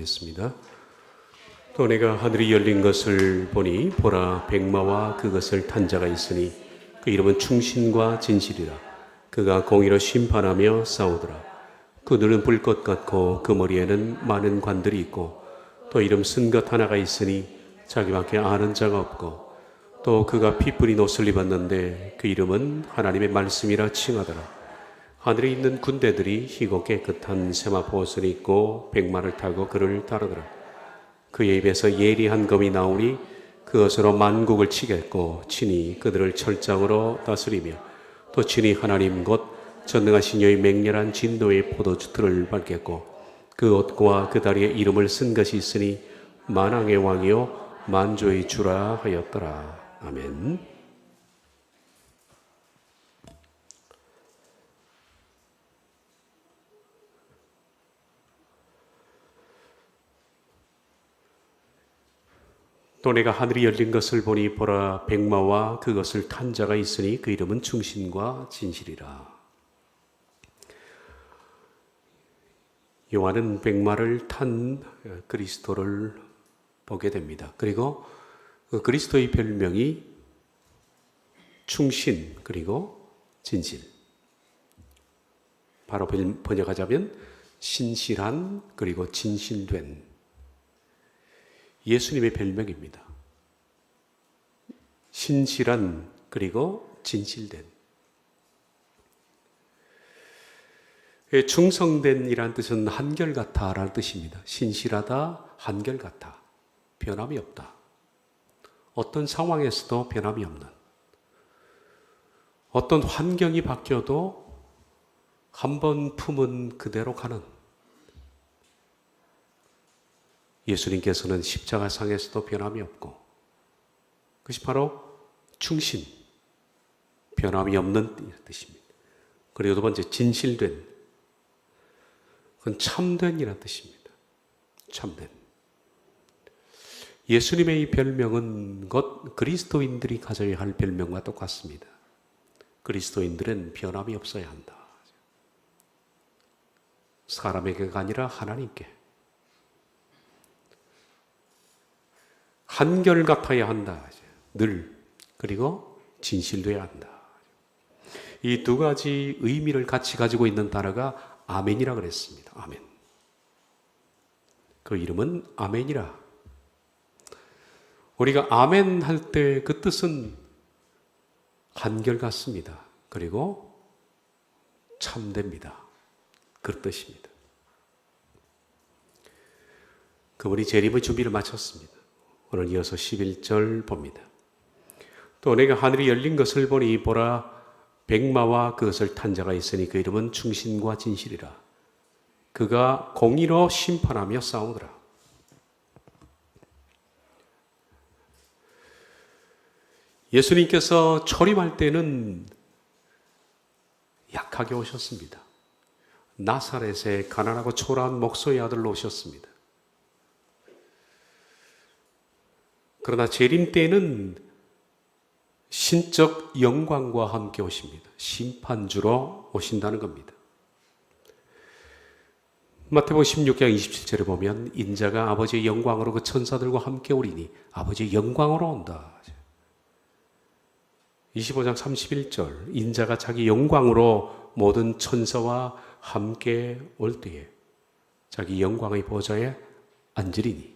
기도하겠습니다. 또 내가 하늘이 열린 것을 보니 보라 백마와 그것을 탄 자가 있으니 그 이름은 충신과 진실이라. 그가 공의로 심판하며 싸우더라. 그 눈은 불꽃 같고 그 머리에는 많은 관들이 있고 또 이름 쓴 것 하나가 있으니 자기밖에 아는 자가 없고 또 그가 피뿌린 옷을 입었는데 그 이름은 하나님의 말씀이라 칭하더라. 하늘에 있는 군대들이 희고 깨끗한 세마포 옷을 입고 백마를 타고 그를 따르더라. 그의 입에서 예리한 검이 나오니 그것으로 만국을 치겠고 친히 그들을 철장으로 다스리며 또 친히 하나님 곧 전능하신 여의 맹렬한 진노의 포도주틀을 밟겠고 그 옷과 그 다리에 이름을 쓴 것이 있으니 만왕의 왕이요 만조의 주라 하였더라. 아멘. 또 내가 하늘이 열린 것을 보니 보라 백마와 그것을 탄 자가 있으니 그 이름은 충신과 진실이라. 요한은 백마를 탄 그리스도를 보게 됩니다. 그리고 그 그리스도의 별명이 충신 그리고 진실. 바로 번역하자면 신실한 그리고 진실된 예수님의 별명입니다. 신실한 그리고 진실된. 충성된이라는 뜻은 한결같다라는 뜻입니다. 신실하다, 한결같다, 변함이 없다. 어떤 상황에서도 변함이 없는, 어떤 환경이 바뀌어도 한 번 품은 그대로 가는 예수님께서는 십자가상에서도 변함이 없고 그것이 바로 충신, 변함이 없는 뜻입니다. 그리고 두 번째 진실된, 그건 참된이라는 뜻입니다. 참된. 예수님의 이 별명은 곧 그리스도인들이 가져야 할 별명과 똑같습니다. 그리스도인들은 변함이 없어야 한다. 사람에게가 아니라 하나님께. 한결같아야 한다. 늘. 그리고 진실되어야 한다. 이 두 가지 의미를 같이 가지고 있는 단어가 아멘이라 그랬습니다. 아멘. 그 이름은 아멘이라. 우리가 아멘 할 때 그 뜻은 한결같습니다. 그리고 참됩니다. 그 뜻입니다. 그분이 재림의 준비를 마쳤습니다. 오늘 이어서 11절 봅니다. 또 내가 하늘이 열린 것을 보니 보라 백마와 그것을 탄 자가 있으니 그 이름은 충신과 진실이라. 그가 공의로 심판하며 싸우더라. 예수님께서 초림할 때는 약하게 오셨습니다. 나사렛의 가난하고 초라한 목소의 아들로 오셨습니다. 그러나 재림 때는 신적 영광과 함께 오십니다. 심판주로 오신다는 겁니다. 마태복음 16장 27절에 보면 인자가 아버지의 영광으로 그 천사들과 함께 오리니 아버지의 영광으로 온다. 25장 31절 인자가 자기 영광으로 모든 천사와 함께 올 때에 자기 영광의 보좌에 앉으리니.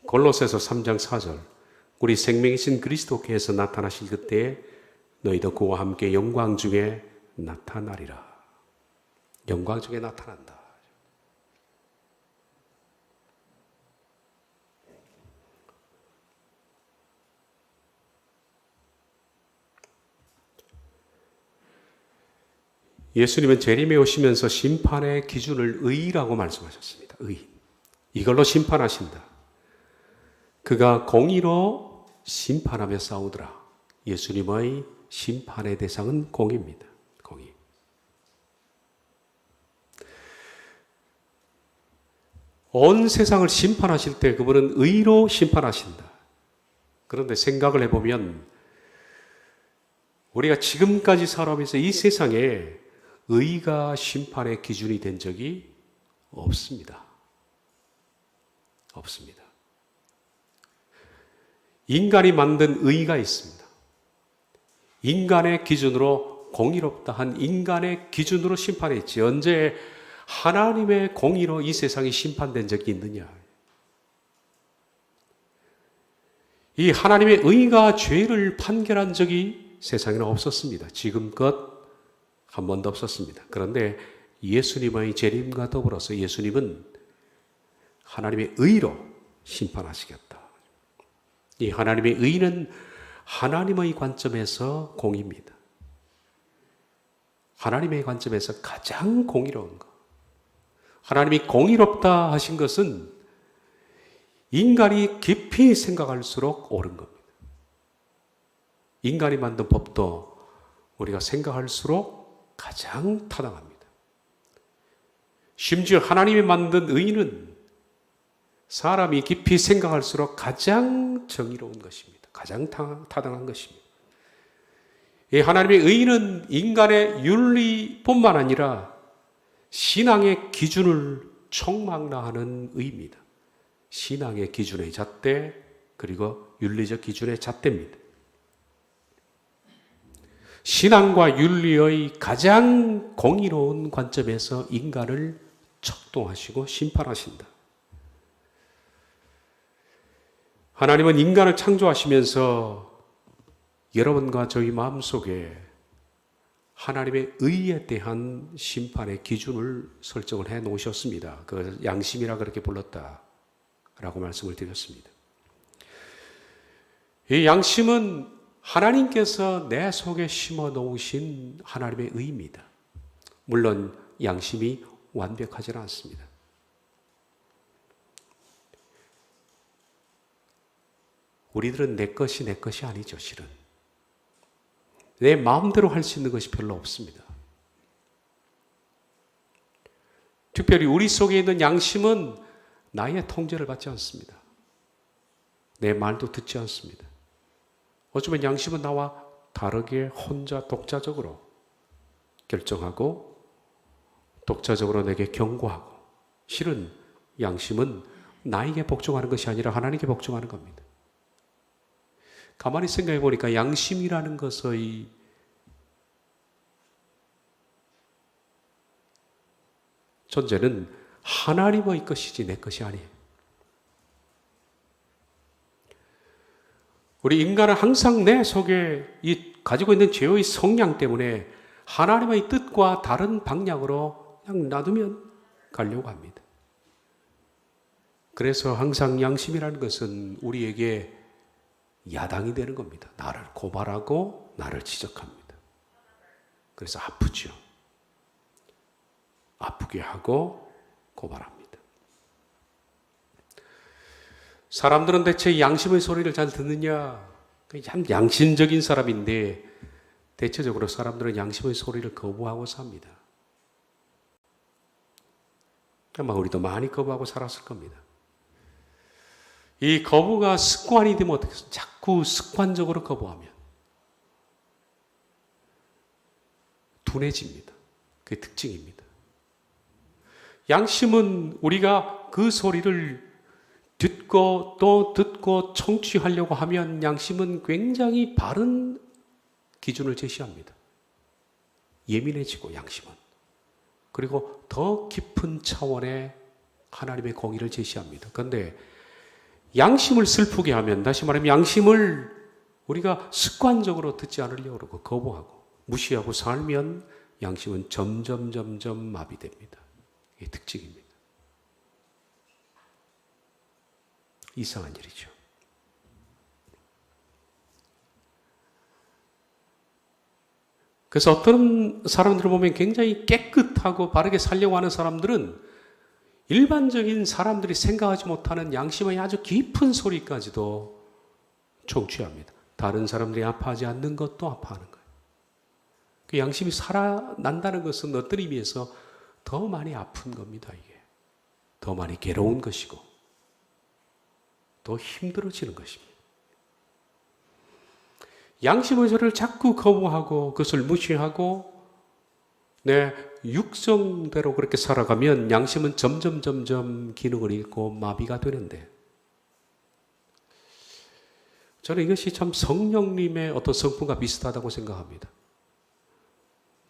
골로새서 3장 4절 우리 생명이신 그리스도께서 나타나실 그때에 너희도 그와 함께 영광 중에 나타나리라. 영광 중에 나타난다. 예수님은 재림에 오시면서 심판의 기준을 의라고 말씀하셨습니다. 의. 이걸로 심판하신다. 그가 공의로 심판하며 싸우더라. 예수님의 심판의 대상은 공의입니다. 공의. 온 세상을 심판하실 때 그분은 의로 심판하신다. 그런데 생각을 해보면 우리가 지금까지 살아오면서 이 세상에 의가 심판의 기준이 된 적이 없습니다. 없습니다. 인간이 만든 의가 있습니다. 인간의 기준으로 공의롭다 한 인간의 기준으로 심판했지 언제 하나님의 공의로 이 세상이 심판된 적이 있느냐. 이 하나님의 의가 죄를 판결한 적이 세상에는 없었습니다. 지금껏 한 번도 없었습니다. 그런데 예수님의 재림과 더불어서 예수님은 하나님의 의로 심판하시겠다. 이 하나님의 의는 하나님의 관점에서 공의입니다. 하나님의 관점에서 가장 공의로운 것. 하나님이 공의롭다 하신 것은 인간이 깊이 생각할수록 옳은 겁니다. 인간이 만든 법도 우리가 생각할수록 가장 타당합니다. 심지어 하나님이 만든 의는 사람이 깊이 생각할수록 가장 정의로운 것입니다. 가장 타당한 것입니다. 이 하나님의 의는 인간의 윤리뿐만 아니라 신앙의 기준을 총망라하는 의입니다. 신앙의 기준의 잣대 그리고 윤리적 기준의 잣대입니다. 신앙과 윤리의 가장 공의로운 관점에서 인간을 척도하시고 심판하신다. 하나님은 인간을 창조하시면서 여러분과 저희 마음속에 하나님의 의에 대한 심판의 기준을 설정을 해 놓으셨습니다. 그걸 양심이라 그렇게 불렀다라고 말씀을 드렸습니다. 이 양심은 하나님께서 내 속에 심어 놓으신 하나님의 의입니다. 물론 양심이 완벽하지는 않습니다. 우리들은 내 것이 아니죠, 실은. 내 마음대로 할 수 있는 것이 별로 없습니다. 특별히 우리 속에 있는 양심은 나의 통제를 받지 않습니다. 내 말도 듣지 않습니다. 어쩌면 양심은 나와 다르게 혼자 독자적으로 결정하고 독자적으로 내게 경고하고 실은 양심은 나에게 복종하는 것이 아니라 하나님께 복종하는 겁니다. 가만히 생각해 보니까 양심이라는 것의 존재는 하나님의 것이지 내 것이 아니에요. 우리 인간은 항상 내 속에 가지고 있는 죄의 성향 때문에 하나님의 뜻과 다른 방향으로 그냥 놔두면 가려고 합니다. 그래서 항상 양심이라는 것은 우리에게 야당이 되는 겁니다. 나를 고발하고 나를 지적합니다. 그래서 아프죠. 아프게 하고 고발합니다. 사람들은 대체 양심의 소리를 잘 듣느냐? 참 양심적인 사람인데 대체적으로 사람들은 양심의 소리를 거부하고 삽니다. 아마 우리도 많이 거부하고 살았을 겁니다. 이 거부가 습관이 되면 어떻게 해요? 자꾸 습관적으로 거부하면 둔해집니다. 그게 특징입니다. 양심은 우리가 그 소리를 듣고 또 듣고 청취하려고 하면 양심은 굉장히 바른 기준을 제시합니다. 예민해지고 양심은. 그리고 더 깊은 차원의 하나님의 공의를 제시합니다. 그런데 양심을 슬프게 하면, 다시 말하면 양심을 우리가 습관적으로 듣지 않으려고 그러고 거부하고 무시하고 살면 양심은 점점 마비됩니다. 이게 특징입니다. 이상한 일이죠. 그래서 어떤 사람들을 보면 굉장히 깨끗하고 바르게 살려고 하는 사람들은 일반적인 사람들이 생각하지 못하는 양심의 아주 깊은 소리까지도 청취합니다. 다른 사람들이 아파하지 않는 것도 아파하는 거예요. 그 양심이 살아난다는 것은 어떤 의미에서 더 많이 아픈 겁니다. 이게 더 많이 괴로운 것이고 더 힘들어지는 것입니다. 양심의 소리를 자꾸 거부하고 그것을 무시하고 내 육성대로 그렇게 살아가면 양심은 점점 기능을 잃고 마비가 되는데, 저는 이것이 참 성령님의 어떤 성품과 비슷하다고 생각합니다.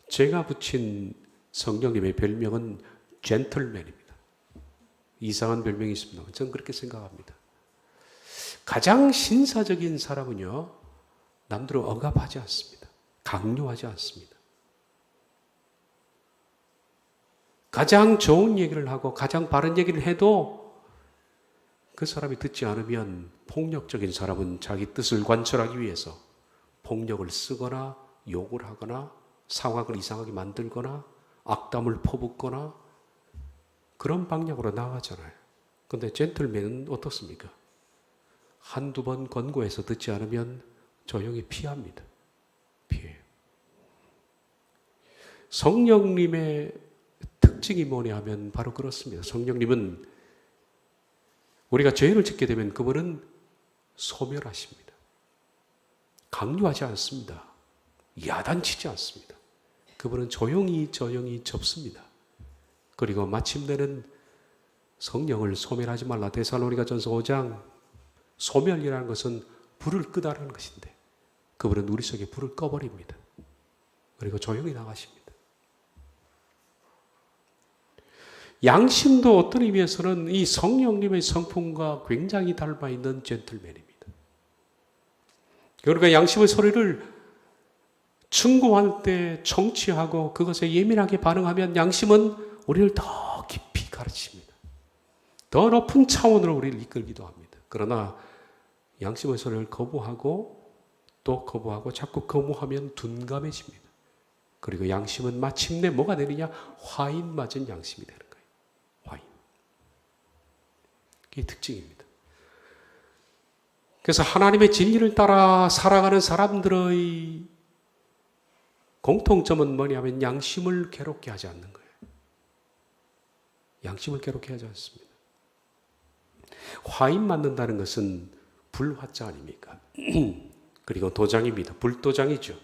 제가 붙인 성령님의 별명은 젠틀맨입니다. 이상한 별명이 있습니다. 저는 그렇게 생각합니다. 가장 신사적인 사람은요, 남들을 억압하지 않습니다. 강요하지 않습니다. 가장 좋은 얘기를 하고 가장 바른 얘기를 해도 그 사람이 듣지 않으면, 폭력적인 사람은 자기 뜻을 관철하기 위해서 폭력을 쓰거나 욕을 하거나 상황을 이상하게 만들거나 악담을 퍼붓거나 그런 방향으로 나가잖아요. 그런데 젠틀맨은 어떻습니까? 한두 번 권고해서 듣지 않으면 조용히 피합니다. 피해요. 성령님의 특징이 뭐냐 하면 바로 그렇습니다. 성령님은 우리가 죄를 짓게 되면 그분은 소멸하십니다. 강요하지 않습니다. 야단치지 않습니다. 그분은 조용히 접습니다. 그리고 마침내는 성령을 소멸하지 말라. 데살로니가전서 5장, 소멸이라는 것은 불을 끄다라는 것인데 그분은 우리 속에 불을 꺼버립니다. 그리고 조용히 나가십니다. 양심도 어떤 의미에서는 이 성령님의 성품과 굉장히 닮아 있는 젠틀맨입니다. 그러니까 양심의 소리를 충고할 때 청취하고 그것에 예민하게 반응하면 양심은 우리를 더 깊이 가르칩니다. 더 높은 차원으로 우리를 이끌기도 합니다. 그러나 양심의 소리를 거부하고 또 거부하고 자꾸 거부하면 둔감해집니다. 그리고 양심은 마침내 뭐가 되느냐? 화인 맞은 양심이 되는 거예요. 화인. 그게 특징입니다. 그래서 하나님의 진리를 따라 살아가는 사람들의 공통점은 뭐냐면 양심을 괴롭게 하지 않는 거예요. 양심을 괴롭게 하지 않습니다. 화인 맞는다는 것은 불화자 아닙니까? 그리고 도장입니다. 불도장이죠.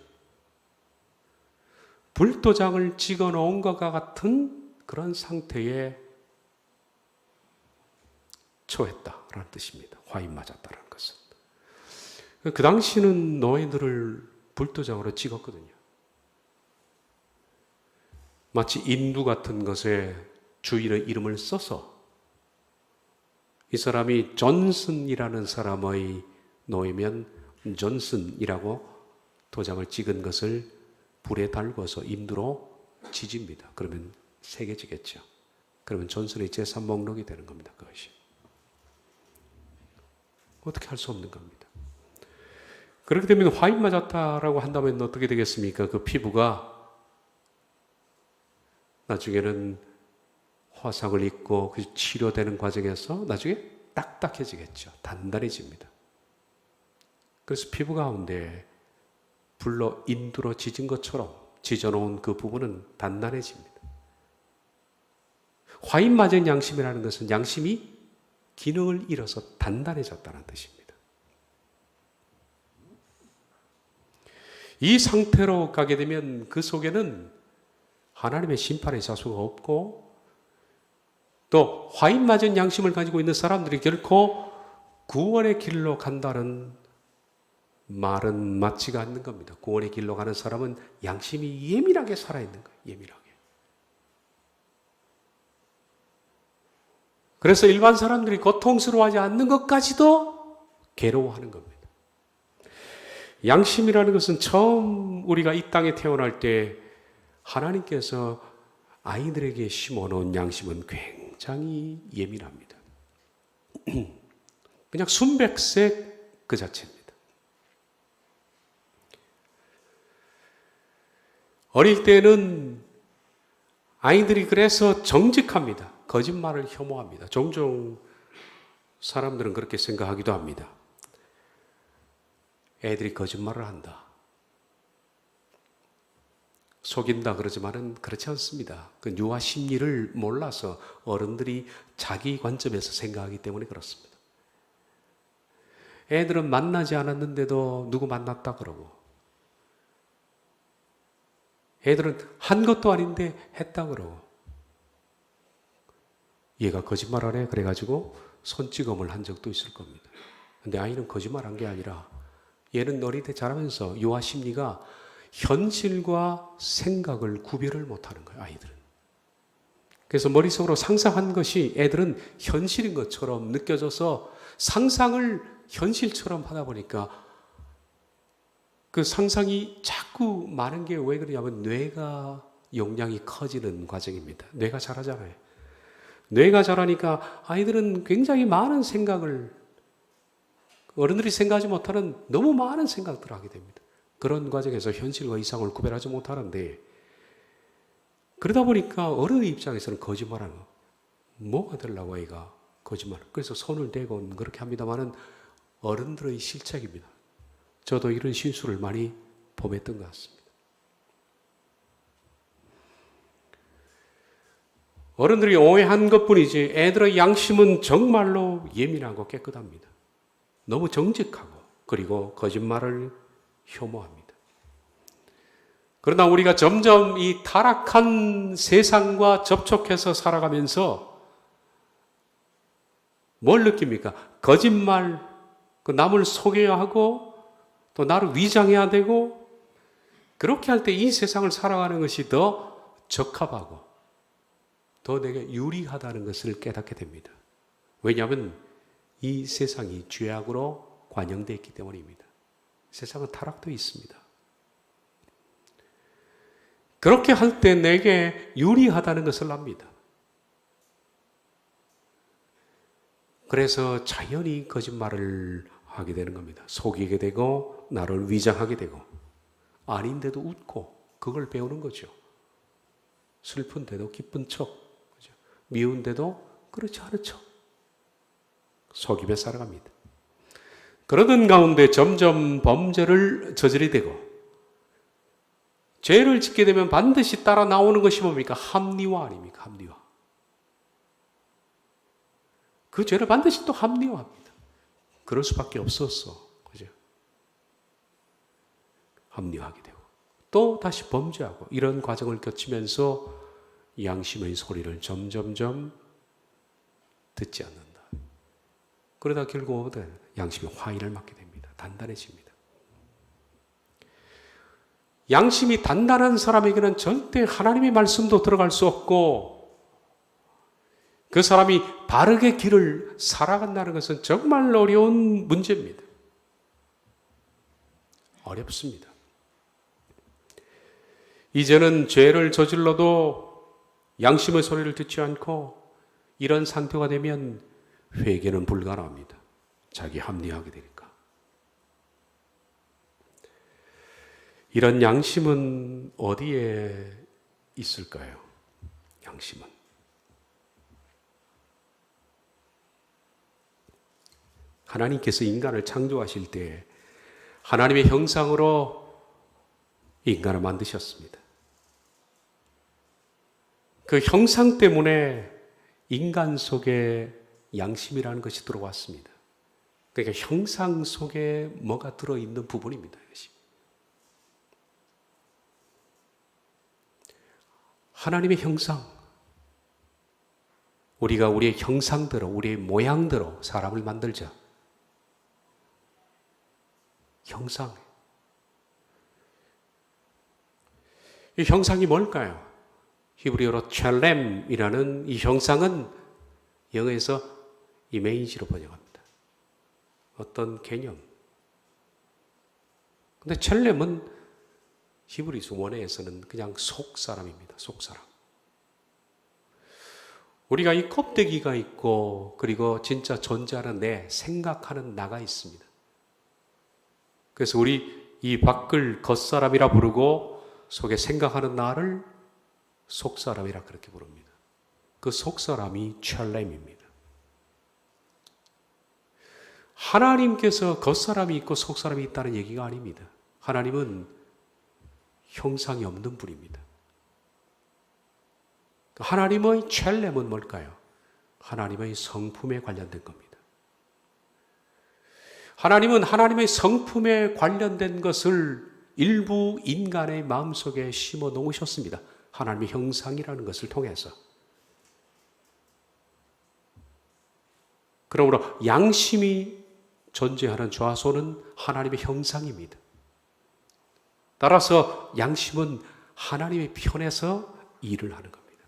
불도장을 찍어 놓은 것과 같은 그런 상태에 처했다라는 뜻입니다. 화인 맞았다라는 것은. 그 당시는 노예들을 불도장으로 찍었거든요. 마치 인두 같은 것에 주인의 이름을 써서 이 사람이 존슨이라는 사람의 노예면 존슨이라고 도장을 찍은 것을 불에 달궈서 인두로 지집니다. 그러면 새겨지겠죠. 그러면 존슨의 재산 목록이 되는 겁니다. 그것이. 어떻게 할 수 없는 겁니다. 그렇게 되면 화인 맞았다라고 한다면 어떻게 되겠습니까? 그 피부가 나중에는 화상을 입고 그 치료되는 과정에서 나중에 딱딱해지겠죠. 단단해집니다. 그래서 피부 가운데 불로 인두로 지진 것처럼 지져놓은 그 부분은 단단해집니다. 화인 맞은 양심이라는 것은 양심이 기능을 잃어서 단단해졌다는 뜻입니다. 이 상태로 가게 되면 그 속에는 하나님의 심판의 자수가 없고 또 화인 맞은 양심을 가지고 있는 사람들이 결코 구원의 길로 간다는 말은 맞지가 않는 겁니다. 구원의 길로 가는 사람은 양심이 예민하게 살아있는 거예요. 예민하게. 그래서 일반 사람들이 고통스러워하지 않는 것까지도 괴로워하는 겁니다. 양심이라는 것은 처음 우리가 이 땅에 태어날 때 하나님께서 아이들에게 심어놓은 양심은 굉장히 예민합니다. 그냥 순백색 그 자체입니다. 어릴 때는 아이들이 그래서 정직합니다. 거짓말을 혐오합니다. 종종 사람들은 그렇게 생각하기도 합니다. 애들이 거짓말을 한다. 속인다 그러지만은 그렇지 않습니다. 그 유아 심리를 몰라서 어른들이 자기 관점에서 생각하기 때문에 그렇습니다. 애들은 만나지 않았는데도 누구 만났다 그러고 애들은 한 것도 아닌데 했다 그러고, 얘가 거짓말하네 그래가지고 손찌검을 한 적도 있을 겁니다. 근데 아이는 거짓말한 게 아니라 얘는 어릴 때 자라면서 유아 심리가 현실과 생각을 구별을 못하는 거예요. 아이들은. 그래서 머릿속으로 상상한 것이 애들은 현실인 것처럼 느껴져서 상상을 현실처럼 하다 보니까 그 상상이 자꾸 많은 게 왜 그러냐면 뇌가 용량이 커지는 과정입니다. 뇌가 자라잖아요. 뇌가 자라니까 아이들은 굉장히 많은 생각을, 어른들이 생각하지 못하는 너무 많은 생각들을 하게 됩니다. 그런 과정에서 현실과 이상을 구별하지 못하는데, 그러다 보니까 어른의 입장에서는 거짓말하는 거. 뭐가 되려고 아이가 거짓말. 그래서 손을 대고 그렇게 합니다만은 어른들의 실책입니다. 저도 이런 실수를 많이 범했던 것 같습니다. 어른들이 오해한 것뿐이지 애들의 양심은 정말로 예민하고 깨끗합니다. 너무 정직하고 그리고 거짓말을 혐오합니다. 그러나 우리가 점점 이 타락한 세상과 접촉해서 살아가면서 뭘 느낍니까? 거짓말, 남을 속여야 하고 또 나를 위장해야 되고, 그렇게 할 때 이 세상을 살아가는 것이 더 적합하고 더 내게 유리하다는 것을 깨닫게 됩니다. 왜냐하면 이 세상이 죄악으로 관영되어 있기 때문입니다. 세상은 타락되어 있습니다. 그렇게 할 때 내게 유리하다는 것을 압니다. 그래서 자연히 거짓말을 하게 되는 겁니다. 속이게 되고 나를 위장하게 되고, 아닌데도 웃고 그걸 배우는 거죠. 슬픈데도 기쁜 척, 미운데도 그렇지 않은 척 속이며 살아갑니다. 그러던 가운데 점점 범죄를 저지르게 되고, 죄를 짓게 되면 반드시 따라 나오는 것이 뭡니까? 합리화 아닙니까? 합리화. 그 죄를 반드시 또 합리화합니다. 그럴 수밖에 없었어. 그죠? 합리화하게 되고 또 다시 범죄하고, 이런 과정을 거치면서 양심의 소리를 점점점 듣지 않는다. 그러다 결국은 양심이 화인을 맞게 됩니다. 단단해집니다. 양심이 단단한 사람에게는 절대 하나님의 말씀도 들어갈 수 없고, 그 사람이 바르게 길을 살아간다는 것은 정말 어려운 문제입니다. 어렵습니다. 이제는 죄를 저질러도 양심의 소리를 듣지 않고 이런 상태가 되면 회개는 불가능합니다. 자기 합리화하게 되니까. 이런 양심은 어디에 있을까요? 양심은. 하나님께서 인간을 창조하실 때 하나님의 형상으로 인간을 만드셨습니다. 그 형상 때문에 인간 속에 양심이라는 것이 들어왔습니다. 그러니까 형상 속에 뭐가 들어있는 부분입니다. 이것이. 하나님의 형상, 우리가 우리의 형상대로, 우리의 모양대로 사람을 만들자. 형상. 이 형상이 뭘까요? 히브리어로 첼렘이라는 이 형상은 영어에서 이메이지로 번역합니다. 어떤 개념. 근데 첼렘은 히브리서 원어에서는 그냥 속사람입니다. 속사람. 우리가 이 껍데기가 있고, 그리고 진짜 존재하는 내, 생각하는 나가 있습니다. 그래서 우리 이 밖을 겉사람이라 부르고 속에 생각하는 나를 속사람이라 그렇게 부릅니다. 그 속사람이 첼렘입니다. 하나님께서 겉사람이 있고 속사람이 있다는 얘기가 아닙니다. 하나님은 형상이 없는 분입니다. 하나님의 첼렘은 뭘까요? 하나님의 성품에 관련된 겁니다. 하나님은 하나님의 성품에 관련된 것을 일부 인간의 마음속에 심어 놓으셨습니다. 하나님의 형상이라는 것을 통해서. 그러므로 양심이 존재하는 좌소는 하나님의 형상입니다. 따라서 양심은 하나님의 편에서 일을 하는 겁니다.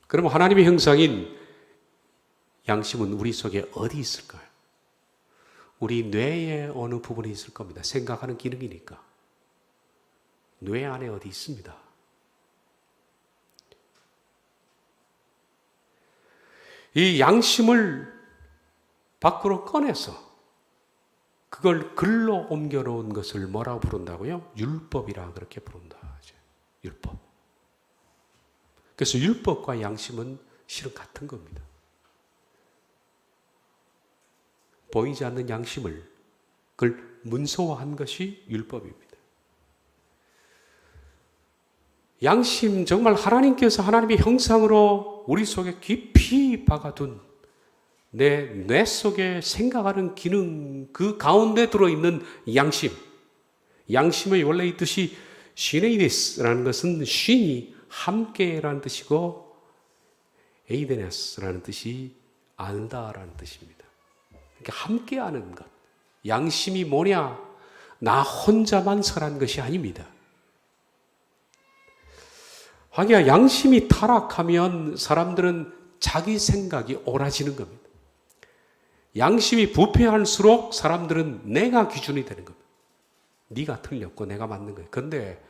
그러면 하나님의 형상인 양심은 우리 속에 어디 있을까요? 우리 뇌의 어느 부분에 있을 겁니다. 생각하는 기능이니까. 뇌 안에 어디 있습니다. 이 양심을 밖으로 꺼내서 그걸 글로 옮겨놓은 것을 뭐라고 부른다고요? 율법이라 그렇게 부른다. 율법. 그래서 율법과 양심은 실은 같은 겁니다. 보이지 않는 양심을 그걸 문서화한 것이 율법입니다. 양심, 정말 하나님께서 하나님의 형상으로 우리 속에 깊이 박아둔 내 뇌 속에 생각하는 기능, 그 가운데 들어있는 양심. 양심의 원래 이 뜻이 시네이데스라는 것은 신이 함께라는 뜻이고 에이데네스라는 뜻이 안다라는 뜻입니다. 그러니까 함께하는 것. 양심이 뭐냐? 나 혼자만 설한 것이 아닙니다. 하기야 양심이 타락하면 사람들은 자기 생각이 옳아지는 겁니다. 양심이 부패할수록 사람들은 내가 기준이 되는 겁니다. 네가 틀렸고 내가 맞는 거예요. 그런데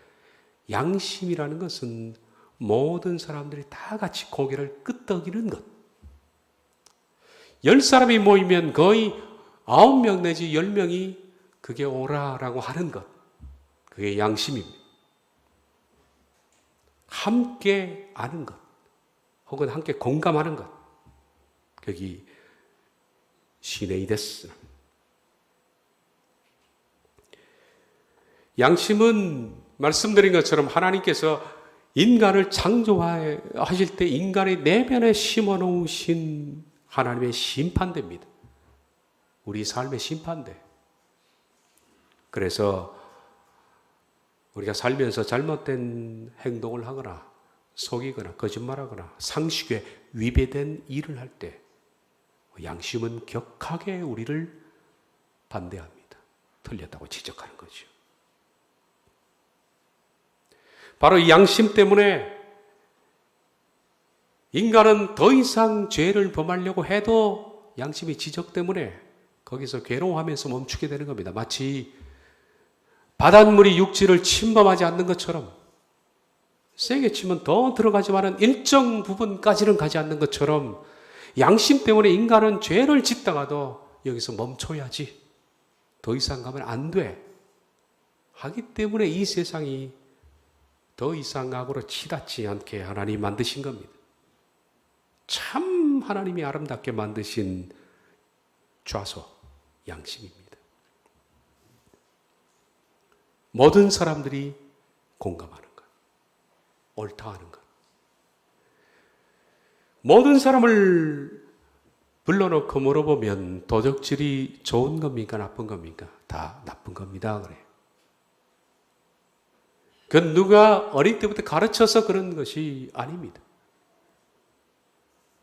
양심이라는 것은 모든 사람들이 다 같이 고개를 끄덕이는 것. 10사람이 모이면 거의 9명 내지 10명이 그게 옳아라고 하는 것. 그게 양심입니다. 함께 아는 것. 혹은 함께 공감하는 것. 거기 시네이데스. 양심은 말씀드린 것처럼 하나님께서 인간을 창조하실 때 인간의 내면에 심어놓으신 하나님의 심판대입니다. 우리 삶의 심판대. 그래서 우리가 살면서 잘못된 행동을 하거나 속이거나 거짓말하거나 상식에 위배된 일을 할 때 양심은 격하게 우리를 반대합니다. 틀렸다고 지적하는 거죠. 바로 이 양심 때문에 인간은 더 이상 죄를 범하려고 해도 양심의 지적 때문에 거기서 괴로워하면서 멈추게 되는 겁니다. 마치 바닷물이 육지를 침범하지 않는 것처럼 세게 치면 더 들어가지만은 일정 부분까지는 가지 않는 것처럼 양심 때문에 인간은 죄를 짓다가도 여기서 멈춰야지. 더 이상 가면 안 돼. 하기 때문에 이 세상이 더 이상 악으로 치닫지 않게 하나님 만드신 겁니다. 참 하나님이 아름답게 만드신 좌소, 양심입니다. 모든 사람들이 공감하는 것, 옳다 하는 것. 모든 사람을 불러놓고 물어보면 도적질이 좋은 겁니까? 나쁜 겁니까? 다 나쁜 겁니다. 그래요. 그건 누가 어릴 때부터 가르쳐서 그런 것이 아닙니다.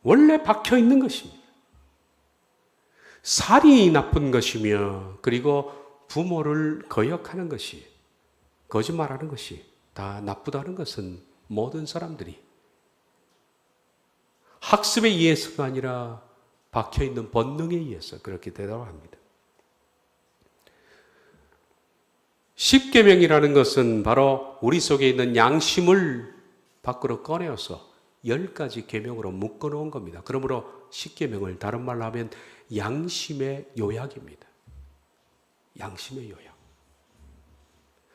원래 박혀 있는 것입니다. 살이 나쁜 것이며 그리고 부모를 거역하는 것이 거짓말하는 것이 다 나쁘다는 것은 모든 사람들이 학습에 의해서가 아니라 박혀있는 본능에 의해서 그렇게 대답합니다. 십계명이라는 것은 바로 우리 속에 있는 양심을 밖으로 꺼내어서 10가지 계명으로 묶어놓은 겁니다. 그러므로 십계명을 다른 말로 하면 양심의 요약입니다. 양심의 요약.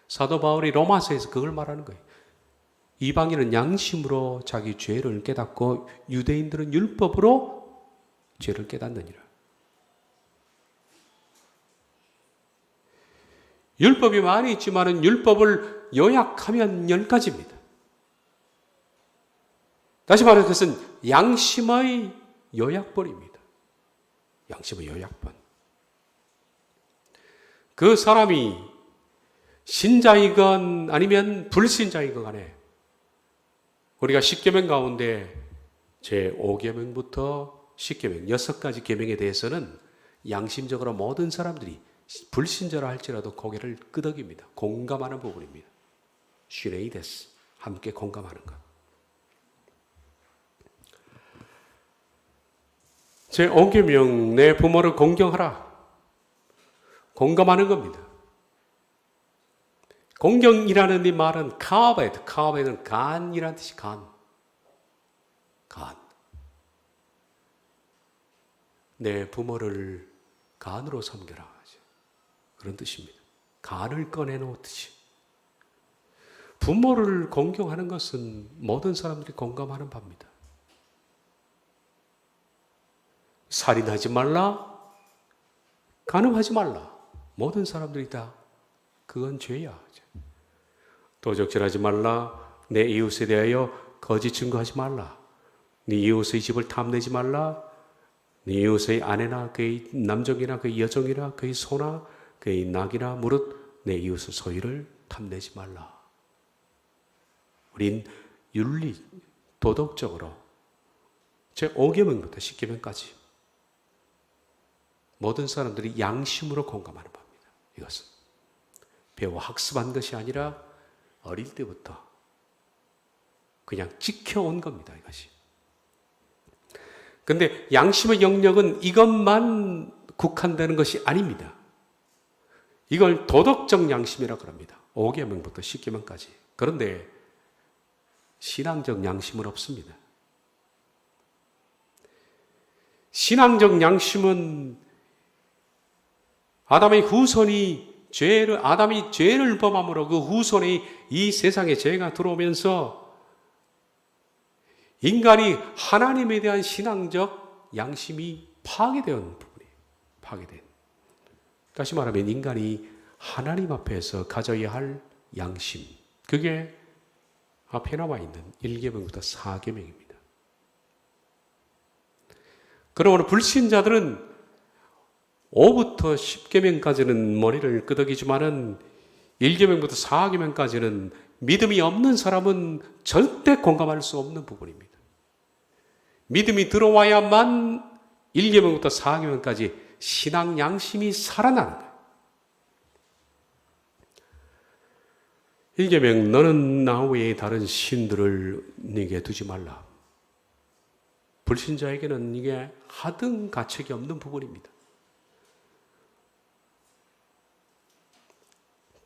사도 바울이 로마서에서 그걸 말하는 거예요. 이방인은 양심으로 자기 죄를 깨닫고 유대인들은 율법으로 죄를 깨닫느니라. 율법이 많이 있지만 율법을 요약하면 10가지입니다. 다시 말해서 그것은 양심의 요약본입니다. 양심의 요약본. 그 사람이 신자이건 아니면 불신자이건 간에 우리가 10계명 가운데 제5계명부터 10계명 6가지 계명에 대해서는 양심적으로 모든 사람들이 불신자라 할지라도 고개를 끄덕입니다. 공감하는 부분입니다. 슈레이데스, 함께 공감하는 것. 제5계명, 내 부모를 공경하라. 공감하는 겁니다. 공경이라는 이 말은 카베는 간이라는 뜻이 간. 내 부모를 간으로 섬겨라. 그런 뜻입니다. 간을 꺼내놓듯이. 부모를 공경하는 것은 모든 사람들이 공감하는 바입니다. 살인하지 말라, 간음하지 말라. 모든 사람들이 다 그건 죄야. 도적질하지 말라, 내 이웃에 대하여 거짓 증거하지 말라. 네 이웃의 집을 탐내지 말라. 네 이웃의 아내나 그의 남종이나 그의 여종이나 그의 소나 그의 낙이나 무릇 내 이웃의 소유를 탐내지 말라. 우린 윤리, 도덕적으로 제5계명부터 10계명까지 모든 사람들이 양심으로 공감하는 바입니다. 이것은 배워 학습한 것이 아니라 어릴 때부터 그냥 지켜온 겁니다. 이것이. 근데 양심의 영역은 이것만 국한되는 것이 아닙니다. 이걸 도덕적 양심이라고 합니다. 5계명부터 10계명까지. 그런데 신앙적 양심은 없습니다. 신앙적 양심은 아담이 죄를 범함으로 그 후손이 이 세상에 죄가 들어오면서 인간이 하나님에 대한 신앙적 양심이 파괴된 부분이에요. 파괴된. 다시 말하면 인간이 하나님 앞에서 가져야 할 양심. 그게 앞에 나와 있는 1계명부터 4계명입니다. 그러므로 불신자들은 5부터 10계명까지는 머리를 끄덕이지만은 1계명부터 4계명까지는 믿음이 없는 사람은 절대 공감할 수 없는 부분입니다. 믿음이 들어와야만 1계명부터 4계명까지 신앙 양심이 살아나는 거예요. 1계명, 너는 나 외에 다른 신들을 네게 두지 말라. 불신자에게는 이게 하등 가책이 없는 부분입니다.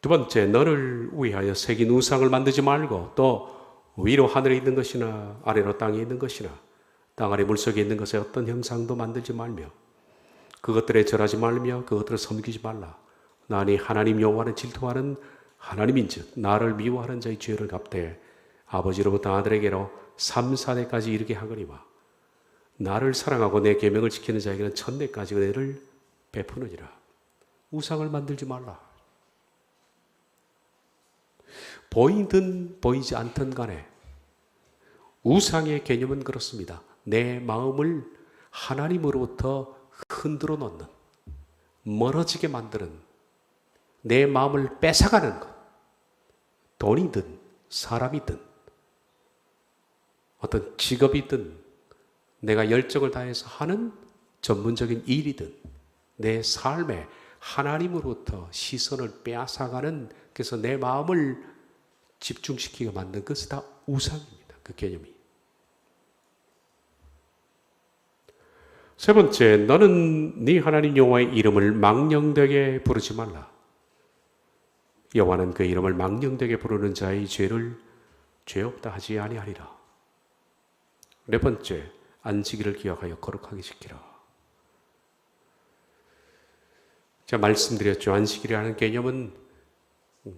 두 번째, 너를 위하여 새긴 우상을 만들지 말고 또 위로 하늘에 있는 것이나 아래로 땅에 있는 것이나 땅 아래 물속에 있는 것의 어떤 형상도 만들지 말며 그것들에 절하지 말며 그것들을 섬기지 말라. 나니 하나님 여호와는 질투하는 하나님인즉 나를 미워하는 자의 죄를 갚되 아버지로부터 아들에게로 3, 4대까지 이르게 하거니와 나를 사랑하고 내 계명을 지키는 자에게는 1000대까지 은혜를 베푸느니라. 우상을 만들지 말라. 보이든 보이지 않든 간에 우상의 개념은 그렇습니다. 내 마음을 하나님으로부터 흔들어 놓는, 멀어지게 만드는, 내 마음을 뺏어가는 것. 돈이든 사람이든 어떤 직업이든 내가 열정을 다해서 하는 전문적인 일이든 내 삶에 하나님으로부터 시선을 빼앗아가는, 그래서 내 마음을 집중시키게 만든 것이 다 우상입니다. 그 개념이. 세 번째, 너는 네 하나님 여호와의 이름을 망령되게 부르지 말라. 여호와는 그 이름을 망령되게 부르는 자의 죄를 죄 없다 하지 아니하리라. 네 번째, 안식일을 기억하여 거룩하게 지키라. 제가 말씀드렸죠. 안식일이라는 개념은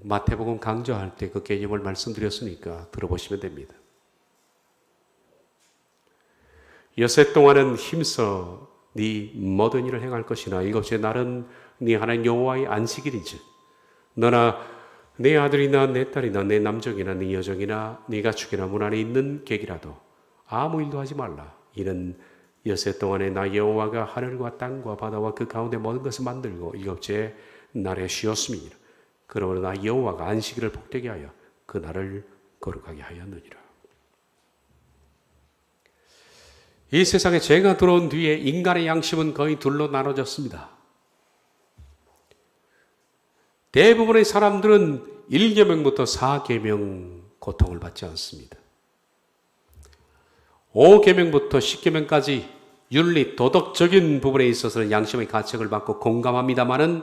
마태복음 강조할 때 그 개념을 말씀드렸으니까 들어보시면 됩니다. 여세 동안은 힘써 네 모든 일을 행할 것이나 일곱째 날은 네 하나님 여호와의 안식일인즉 너나 내 아들이나 내 딸이나 내 남종이나 네 여종이나 네 가축이나 문 안에 있는 객이라도 아무 일도 하지 말라. 이는 여세 동안에 나 여호와가 하늘과 땅과 바다와 그 가운데 모든 것을 만들고 일곱째 날에 쉬었음이니라. 그러나 여호와가 안식일을 복되게 하여 그 날을 거룩하게 하였느니라. 이 세상에 죄가 들어온 뒤에 인간의 양심은 거의 둘로 나눠졌습니다. 대부분의 사람들은 1계명부터 4계명 고통을 받지 않습니다. 5계명부터 10계명까지 윤리, 도덕적인 부분에 있어서는 양심의 가책을 받고 공감합니다마는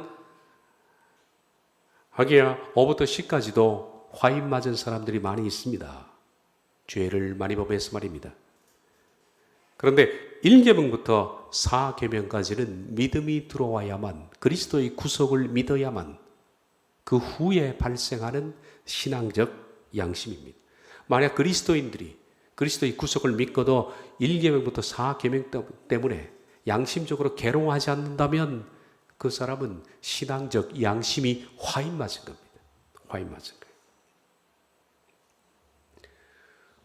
하기야 5부터 10까지도 화인 맞은 사람들이 많이 있습니다. 죄를 많이 범해서 말입니다. 그런데 1계명부터 4계명까지는 믿음이 들어와야만, 그리스도의 구속을 믿어야만 그 후에 발생하는 신앙적 양심입니다. 만약 그리스도인들이 그리스도의 구속을 믿고도 1계명부터 4계명 때문에 양심적으로 괴로워하지 않는다면 그 사람은 신앙적 양심이 화인 맞은 겁니다. 화인 맞은 거예요.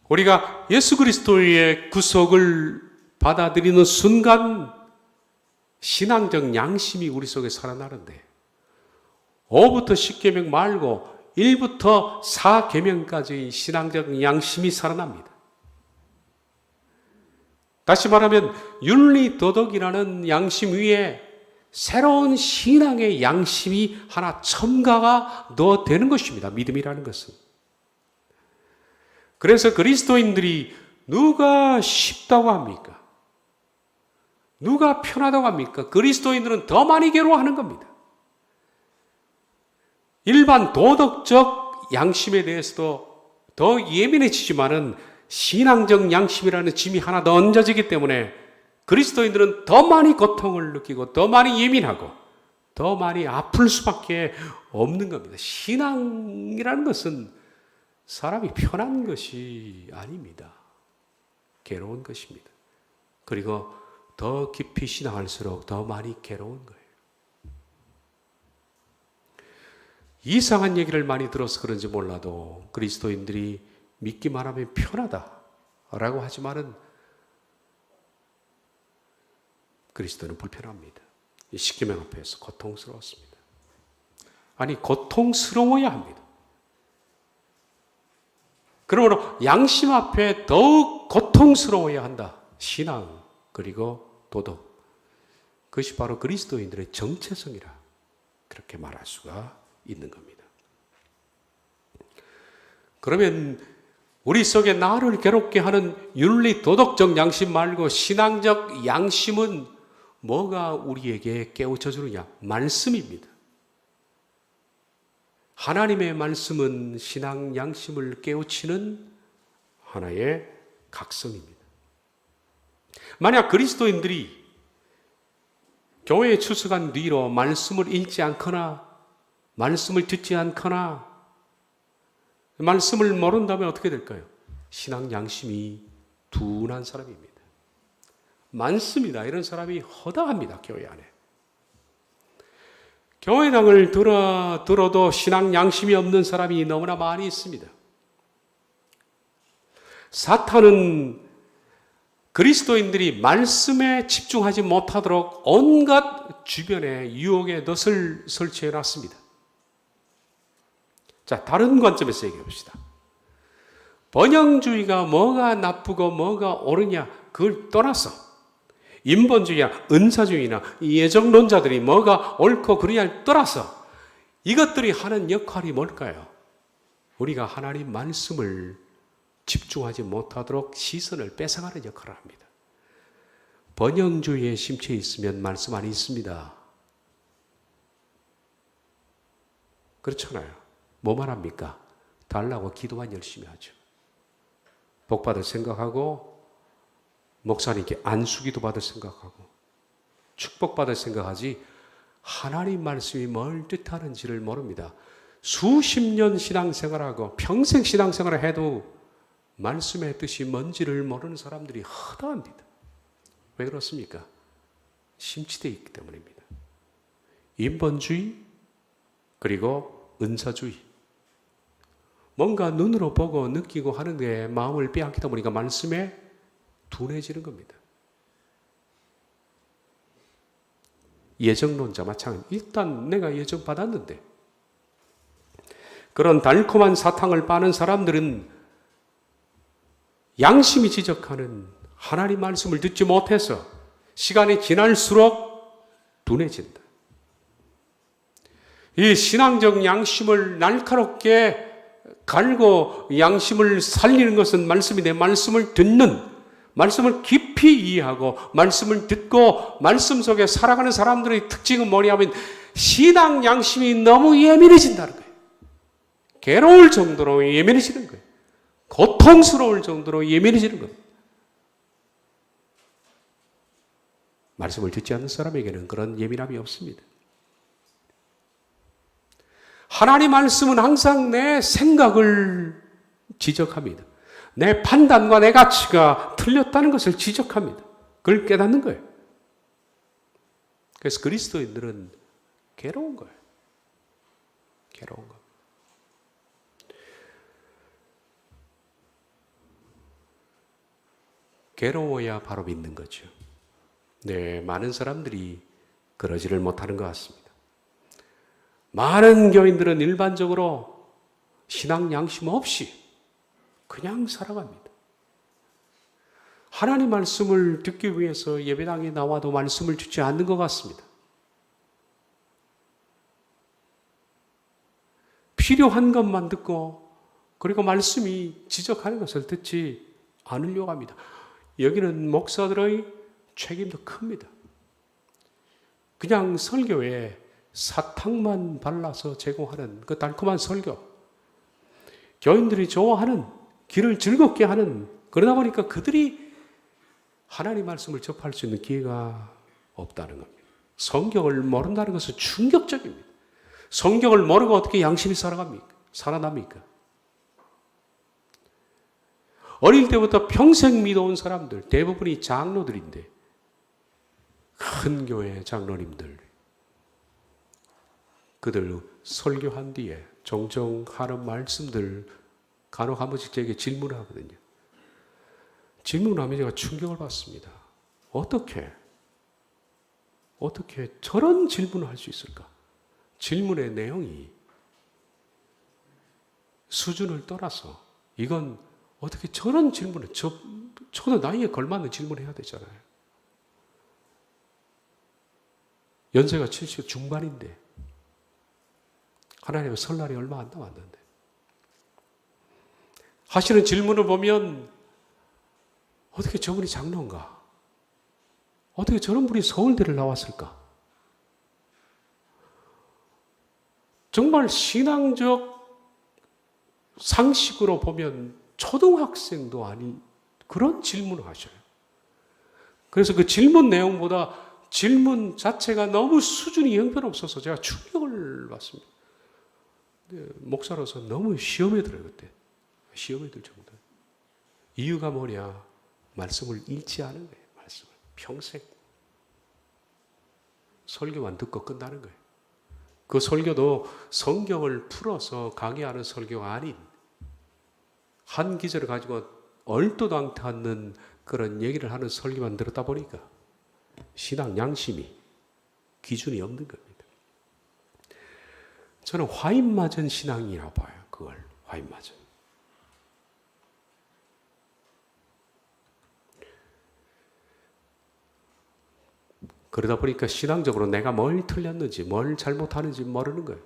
우리가 예수 그리스도의 구속을 받아들이는 순간 신앙적 양심이 우리 속에 살아나는데 5부터 10계명 말고 1부터 4계명까지의 신앙적 양심이 살아납니다. 다시 말하면 윤리 도덕이라는 양심 위에 새로운 신앙의 양심이 하나 첨가가 더 되는 것입니다. 믿음이라는 것은. 그래서 그리스도인들이 누가 쉽다고 합니까? 누가 편하다고 합니까? 그리스도인들은 더 많이 괴로워하는 겁니다. 일반 도덕적 양심에 대해서도 더 예민해지지만은 신앙적 양심이라는 짐이 하나 더 얹어지기 때문에 그리스도인들은 더 많이 고통을 느끼고 더 많이 예민하고 더 많이 아플 수밖에 없는 겁니다. 신앙이라는 것은 사람이 편한 것이 아닙니다. 괴로운 것입니다. 그리고 더 깊이 신앙할수록 더 많이 괴로운 거예요. 이상한 얘기를 많이 들어서 그런지 몰라도 그리스도인들이 믿기만 하면 편하다라고 하지만은 그리스도는 불편합니다. 이 십계명 앞에서 고통스러웠습니다. 아니 고통스러워야 합니다. 그러므로 양심 앞에 더욱 고통스러워야 한다. 신앙 그리고 도덕. 그것이 바로 그리스도인들의 정체성이라 그렇게 말할 수가 있는 겁니다. 그러면 우리 속에 나를 괴롭게 하는 윤리 도덕적 양심 말고 신앙적 양심은 뭐가 우리에게 깨우쳐 주느냐? 말씀입니다. 하나님의 말씀은 신앙 양심을 깨우치는 하나의 각성입니다. 만약 그리스도인들이 교회에 출석한 뒤로 말씀을 읽지 않거나 말씀을 듣지 않거나 말씀을 모른다면 어떻게 될까요? 신앙 양심이 둔한 사람입니다. 많습니다. 이런 사람이 허다합니다. 교회 안에. 교회당을 들어도 신앙 양심이 없는 사람이 너무나 많이 있습니다. 사탄은 그리스도인들이 말씀에 집중하지 못하도록 온갖 주변에 유혹의 덫을 설치해 놨습니다. 자, 다른 관점에서 얘기해 봅시다. 번영주의가 뭐가 나쁘고 뭐가 옳으냐 그걸 떠나서 인본주의나 은사주의나 예정론자들이 뭐가 옳고 그르냐를 떠나서 이것들이 하는 역할이 뭘까요? 우리가 하나님 말씀을 집중하지 못하도록 시선을 뺏어가는 역할을 합니다. 번영주의에 심취해 있으면 말씀 안에 있습니다. 그렇잖아요. 뭐 말합니까? 달라고 기도만 열심히 하죠. 복받을 생각하고 목사님께 안수기도 받을 생각하고 축복받을 생각하지 하나님 말씀이 뭘 뜻하는지를 모릅니다. 수십 년 신앙생활하고 평생 신앙생활을 해도 말씀의 뜻이 뭔지를 모르는 사람들이 허다합니다. 왜 그렇습니까? 심취되어 있기 때문입니다. 인본주의 그리고 은사주의 뭔가 눈으로 보고 느끼고 하는 데 마음을 빼앗기다 보니까 말씀에 둔해지는 겁니다. 예정론자 마찬가지. 일단 내가 예정 받았는데 그런 달콤한 사탕을 빠는 사람들은 양심이 지적하는 하나님 말씀을 듣지 못해서 시간이 지날수록 둔해진다. 이 신앙적 양심을 날카롭게 갈고 양심을 살리는 것은 말씀인데 말씀을 듣는, 말씀을 깊이 이해하고 말씀을 듣고 말씀 속에 살아가는 사람들의 특징은 뭐냐면 신앙 양심이 너무 예민해진다는 거예요. 괴로울 정도로 예민해지는 거예요. 고통스러울 정도로 예민해지는 겁니다. 말씀을 듣지 않는 사람에게는 그런 예민함이 없습니다. 하나님 말씀은 항상 내 생각을 지적합니다. 내 판단과 내 가치가 틀렸다는 것을 지적합니다. 그걸 깨닫는 거예요. 그래서 그리스도인들은 괴로운 거예요. 괴로운 거. 괴로워야 바로 믿는 거죠. 네, 많은 사람들이 그러지를 못하는 것 같습니다. 많은 교인들은 일반적으로 신앙 양심 없이 그냥 살아갑니다. 하나님 말씀을 듣기 위해서 예배당에 나와도 말씀을 듣지 않는 것 같습니다. 필요한 것만 듣고 그리고 말씀이 지적하는 것을 듣지 않으려고 합니다. 여기는 목사들의 책임도 큽니다. 그냥 설교에 사탕만 발라서 제공하는 그 달콤한 설교, 교인들이 좋아하는, 길을 즐겁게 하는, 그러다 보니까 그들이 하나님 말씀을 접할 수 있는 기회가 없다는 겁니다. 성경을 모른다는 것은 충격적입니다. 성경을 모르고 어떻게 양심이 살아납니까? 어릴 때부터 평생 믿어온 사람들, 대부분이 장로들인데, 큰 교회 장로님들, 그들 설교한 뒤에 종종 하는 말씀들 간혹 한 번씩 제게 질문을 하거든요. 질문을 하면 제가 충격을 받습니다. 어떻게 저런 질문을 할 수 있을까? 질문의 내용이 수준을 떠나서 이건 어떻게 저런 질문을, 저도 나이에 걸맞는 질문을 해야 되잖아요. 연세가 70 중반인데 하나님의 설날이 얼마 안 남았는데 하시는 질문을 보면 어떻게 저분이 장로인가? 어떻게 저런 분이 서울대를 나왔을까? 정말 신앙적 상식으로 보면 초등학생도 아닌 그런 질문을 하셔요. 그래서 그 질문 내용보다 질문 자체가 너무 수준이 형편없어서 제가 충격을 받습니다. 목사로서 너무 시험에 들어요, 그때. 시험에 들 정도. 이유가 뭐냐? 말씀을 잃지 않은 거예요, 말씀을. 평생. 설교만 듣고 끝나는 거예요. 그 설교도 성경을 풀어서 강의하는 설교가 아닌 한 기절을 가지고 얼토당토 않는 그런 얘기를 하는 설교만 들었다 보니까 신앙 양심이 기준이 없는 겁니다. 저는 화인 맞은 신앙이라고 봐요. 그걸 화인 맞은. 그러다 보니까 신앙적으로 내가 뭘 틀렸는지 뭘 잘못하는지 모르는 거예요.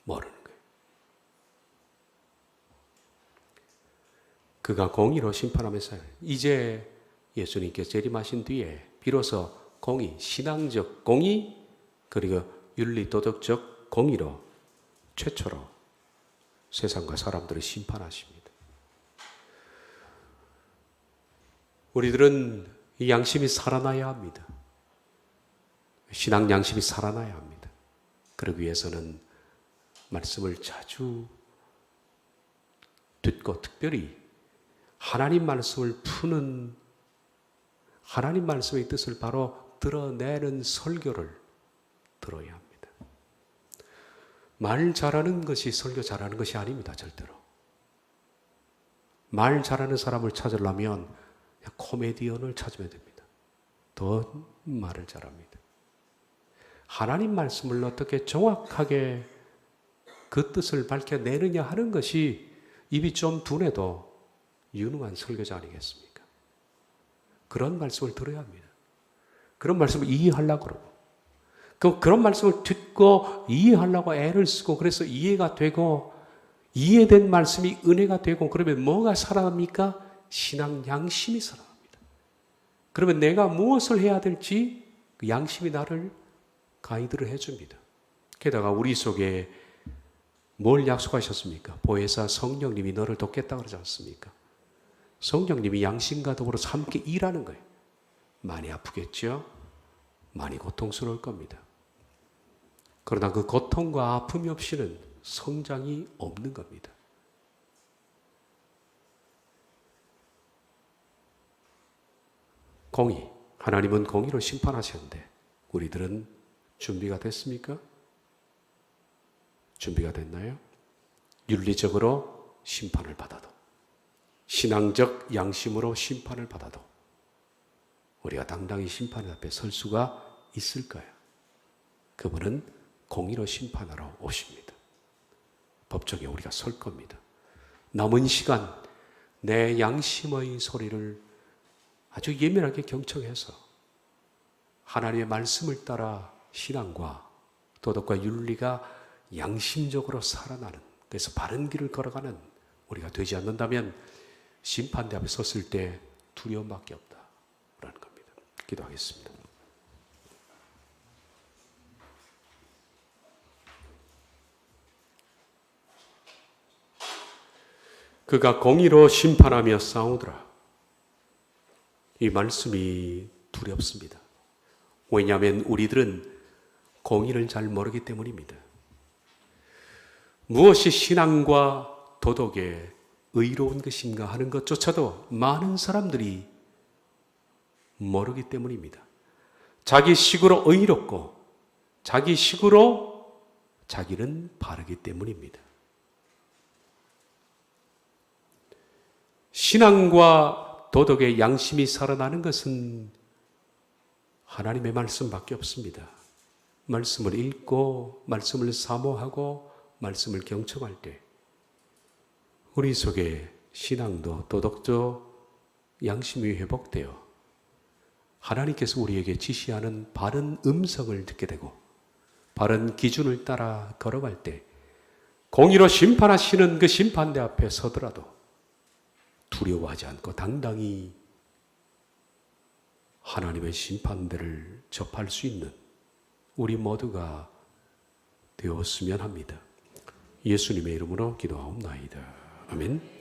모르는 거예요. 그가 공의로 심판하면서 이제 예수님께서 재림하신 뒤에 비로소 공의, 신앙적 공의 그리고 윤리도덕적 공의로 최초로 세상과 사람들을 심판하십니다. 우리들은 이 양심이 살아나야 합니다. 신앙 양심이 살아나야 합니다. 그러기 위해서는 말씀을 자주 듣고 특별히 하나님 말씀을 푸는 하나님 말씀의 뜻을 바로 드러내는 설교를 들어야 합니다. 말 잘하는 것이 설교 잘하는 것이 아닙니다. 절대로. 말 잘하는 사람을 찾으려면 코미디언을 찾으면 됩니다. 더 말을 잘합니다. 하나님 말씀을 어떻게 정확하게 그 뜻을 밝혀내느냐 하는 것이 입이 좀 둔해도 유능한 설교자 아니겠습니까? 그런 말씀을 들어야 합니다. 그런 말씀을 이해하려고 그러고, 그런 말씀을 듣고 이해하려고 애를 쓰고, 그래서 이해가 되고, 이해된 말씀이 은혜가 되고, 그러면 뭐가 살아납니까? 신앙 양심이 살아납니다. 그러면 내가 무엇을 해야 될지 그 양심이 나를 가이드를 해줍니다. 게다가 우리 속에 뭘 약속하셨습니까? 보혜사 성령님이 너를 돕겠다 그러지 않습니까? 성령님이 양심과 더불어 함께 일하는 거예요. 많이 아프겠죠? 많이 고통스러울 겁니다. 그러나 그 고통과 아픔이 없이는 성장이 없는 겁니다. 공의, 하나님은 공의로 심판하셨는데 우리들은 준비가 됐습니까? 준비가 됐나요? 윤리적으로 심판을 받아도, 신앙적 양심으로 심판을 받아도 우리가 당당히 심판 앞에 설 수가 있을까요? 그분은 공의로 심판하러 오십니다. 법정에 우리가 설 겁니다. 남은 시간 내 양심의 소리를 아주 예민하게 경청해서 하나님의 말씀을 따라 신앙과 도덕과 윤리가 양심적으로 살아나는, 그래서 바른 길을 걸어가는 우리가 되지 않는다면 심판대 앞에 섰을 때 두려움밖에 없다라는 겁니다. 기도하겠습니다. 그가 공의로 심판하며 싸우더라. 이 말씀이 두렵습니다. 왜냐하면 우리들은 공의를 잘 모르기 때문입니다. 무엇이 신앙과 도덕에 의로운 것인가 하는 것조차도 많은 사람들이 모르기 때문입니다. 자기 식으로 의롭고 자기 식으로 자기는 바르기 때문입니다. 신앙과 도덕의 양심이 살아나는 것은 하나님의 말씀밖에 없습니다. 말씀을 읽고 말씀을 사모하고 말씀을 경청할 때 우리 속에 신앙도 도덕도 양심이 회복되어 하나님께서 우리에게 지시하는 바른 음성을 듣게 되고 바른 기준을 따라 걸어갈 때 공의로 심판하시는 그 심판대 앞에 서더라도 두려워하지 않고 당당히 하나님의 심판대를 접할 수 있는 우리 모두가 되었으면 합니다. 예수님의 이름으로 기도하옵나이다. 아멘.